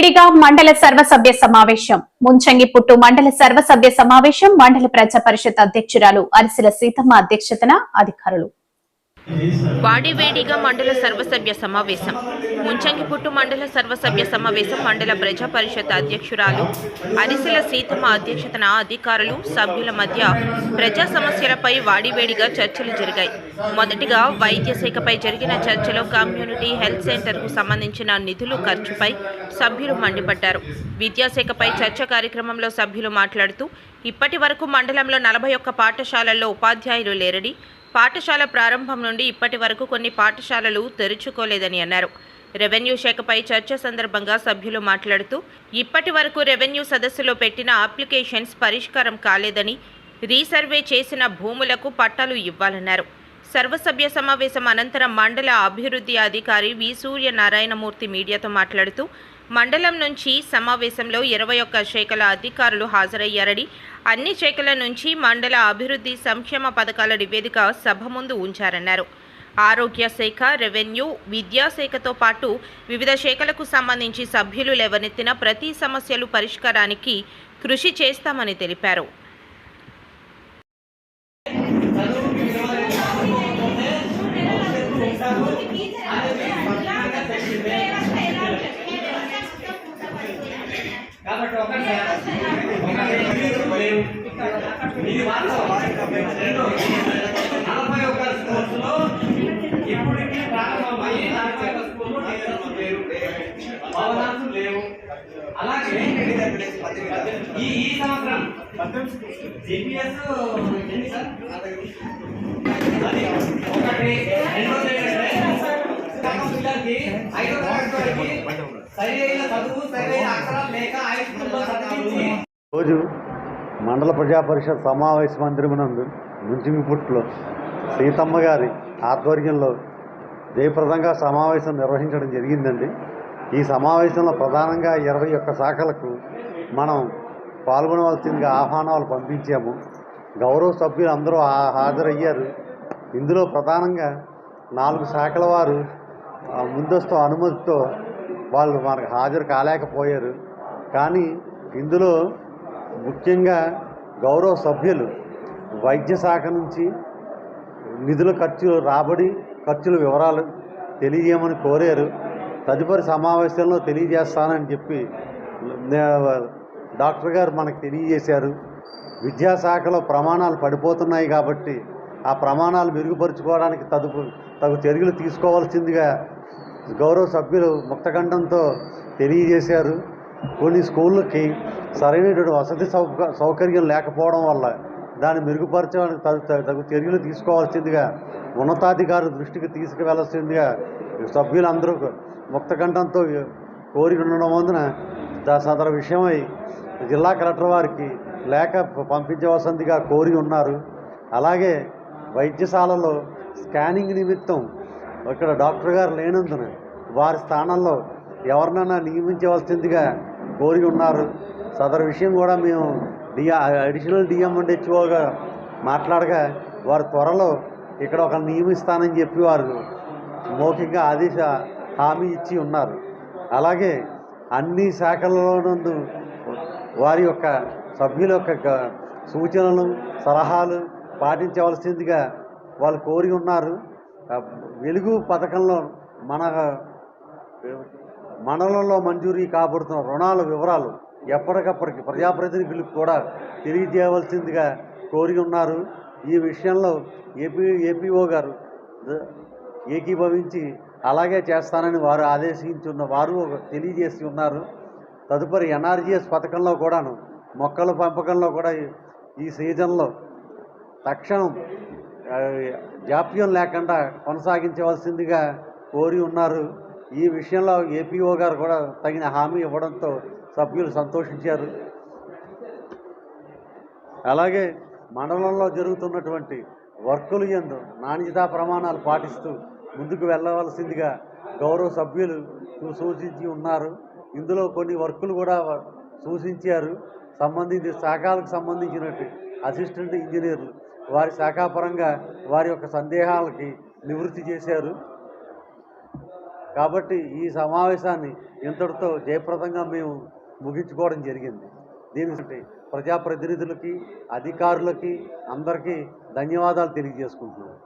వాడివేడిగా మండల సర్వసభ్య సమావేశం ముంచంగిపుట్టు మండల సర్వసభ్య సమావేశం మండల ప్రజా పరిషత్ అధ్యక్షురాలు అరిసిల సీతమ్మ అధ్యక్షతన అధికారులు వాడివేడిగా మండల సర్వసభ్య సమావేశం ముంచంగిపుట్టు మండల సర్వసభ్య సమావేశం మండల ప్రజా పరిషత్ అధ్యక్షురాలు అరిసిల సీతమ్మ అధ్యక్షతన అధికారులు సభ్యుల మధ్య ప్రజా సమస్యలపై వాడివేడిగా చర్చలు జరిగాయి. మొదటిగా వైద్య శాఖపై జరిగిన చర్చలో కమ్యూనిటీ హెల్త్ సెంటర్కు సంబంధించిన నిధులు ఖర్చుపై సభ్యులు మండిపడ్డారు. విద్యాశాఖపై చర్చ కార్యక్రమంలో సభ్యులు మాట్లాడుతూ ఇప్పటి వరకు మండలంలో 41 పాఠశాలల్లో ఉపాధ్యాయులు లేరని, పాఠశాల ప్రారంభం నుండి ఇప్పటి వరకు కొన్ని పాఠశాలలు తెరుచుకోలేదని అన్నారు. రెవెన్యూ శాఖపై చర్చ సందర్భంగా సభ్యులు మాట్లాడుతూ ఇప్పటి వరకు రెవెన్యూ సదస్సులో పెట్టిన అప్లికేషన్స్ పరిష్కారం కాలేదని, రీసర్వే చేసిన భూములకు పట్టాలు ఇవ్వాలన్నారు. సర్వసభ్య సమావేశం అనంతరం మండల అభివృద్ధి అధికారి వి సూర్యనారాయణమూర్తి మీడియాతో మాట్లాడుతూ మండలం నుంచి సమావేశంలో 21 శాఖల అధికారులు హాజరయ్యారని, అన్ని శాఖల నుంచి మండల అభివృద్ధి సంక్షేమ పథకాల నివేదిక సభ ముందు ఉంచారన్నారు. ఆరోగ్య శాఖ, రెవెన్యూ, విద్యాశాఖతో పాటు వివిధ శాఖలకు సంబంధించి సభ్యులు లేవనెత్తిన ప్రతి సమస్యలు పరిష్కారానికి కృషి చేస్తామని తెలిపారు. కాబట్టి ఇది వాస్తవం. 41 స్కూల్స్లో ఇప్పటికీ ప్రారంభమయ్యి 41 స్కూళ్ళు భవనాలు లేవు. అలాగే ఈ సంవత్సరం జిపిఎస్ ఎన్ని సార్? అది ఒకటి. రెండోది పిల్లలకి 5వ తరగతి వరకు సరైన చదువు, సరైన అక్షరాలు లేక హై స్కూల్లో చదివించి రోజు మండల ప్రజా పరిషత్ సమావేశ మందిరమునందు ముంచింగిపుట్టులో సీతమ్మ గారి ఆధ్వర్యంలో జయప్రదంగా సమావేశం నిర్వహించడం జరిగిందండి. ఈ సమావేశంలో ప్రధానంగా 21 శాఖలకు మనం పాల్గొనవలసిందిగా ఆహ్వానాలు పంపించాము. గౌరవ సభ్యులు అందరూ హాజరయ్యారు. ఇందులో ప్రధానంగా 4 శాఖల వారు ముందస్తు అనుమతితో వాళ్ళు మనకు హాజరు కాలేకపోయారు. కానీ ఇందులో ముఖ్యంగా గౌరవ సభ్యులు వైద్య శాఖ నుంచి నిధుల ఖర్చులు, రాబడి ఖర్చుల వివరాలు తెలియజేయమని కోరారు. తదుపరి సమావేశంలో తెలియజేస్తానని చెప్పి డాక్టర్ గారు మనకు తెలియజేశారు. విద్యాశాఖలో ప్రమాణాలు పడిపోతున్నాయి కాబట్టి ఆ ప్రమాణాలు మెరుగుపరుచుకోవడానికి తగు చర్యలు తీసుకోవాల్సిందిగా గౌరవ సభ్యులు ముక్తకంఠంతో తెలియజేశారు. కొన్ని స్కూళ్ళకి సరైనటువంటి వసతి సౌకర్యం లేకపోవడం వల్ల దాన్ని మెరుగుపరచడానికి తగు చర్యలు తీసుకోవాల్సిందిగా ఉన్నతాధికారుల దృష్టికి తీసుకువెళ్లాల్సిందిగా సభ్యులందరూ ముక్తకంఠంతో కోరి ఉండడం సదరు విషయమై జిల్లా కలెక్టర్ వారికి లేఖ పంపించవలసిందిగా కోరి ఉన్నారు. అలాగే వైద్యశాలలో స్కానింగ్ నిమిత్తం ఇక్కడ డాక్టర్ గారు లేనందున వారి స్థానంలో ఎవరినైనా నియమించవలసిందిగా కోరి ఉన్నారు. సదరు విషయం కూడా మేము అడిషనల్ డిఎంఎండ్హెచ్ఓగా మాట్లాడగా వారు త్వరలో ఇక్కడ ఒక నియమిస్తానని చెప్పి వారు మౌఖికంగా హామీ ఇచ్చి ఉన్నారు. అలాగే అన్ని శాఖలలోనందు వారి యొక్క సభ్యుల యొక్క సూచనలు, సలహాలు పాటించవలసిందిగా వాళ్ళు కోరి ఉన్నారు. వెలుగు పథకంలో మండలంలో మంజూరీ కాబడుతున్న రుణాల వివరాలు ఎప్పటికప్పటికి ప్రజాప్రతినిధులకు కూడా తెలియజేయవలసిందిగా కోరి ఉన్నారు. ఈ విషయంలో ఏపీఓ గారు ఏకీభవించి అలాగే చేస్తానని వారు వారు తెలియజేసి ఉన్నారు. తదుపరి ఎన్ఆర్జీఎస్ పథకంలో కూడాను మొక్కల పెంపకంలో కూడా ఈ సీజన్లో తక్షణం జాప్యం లేకుండా కొనసాగించవలసిందిగా కోరి ఉన్నారు. ఈ విషయంలో ఏపీఓ గారు కూడా తగిన హామీ ఇవ్వడంతో సభ్యులు సంతోషించారు. అలాగే మండలంలో జరుగుతున్నటువంటి వర్కులు యందు నాణ్యతా ప్రమాణాలు పాటిస్తూ ముందుకు వెళ్ళవలసిందిగా గౌరవ సభ్యులు సూచించి ఉన్నారు. ఇందులో కొన్ని వర్కులు కూడా సూచించారు. శాఖలకు సంబంధించినట్టు అసిస్టెంట్ ఇంజనీర్లు వారి శాఖాపరంగా వారి యొక్క సందేహాలకి నివృత్తి చేశారు. కాబట్టి ఈ సమావేశాన్ని ఇంతటితో జయప్రదంగా మేము ముగించుకోవడం జరిగింది. దీనికి ప్రజాప్రతినిధులకి, అధికారులకి అందరికీ ధన్యవాదాలు తెలియజేసుకుంటున్నాను.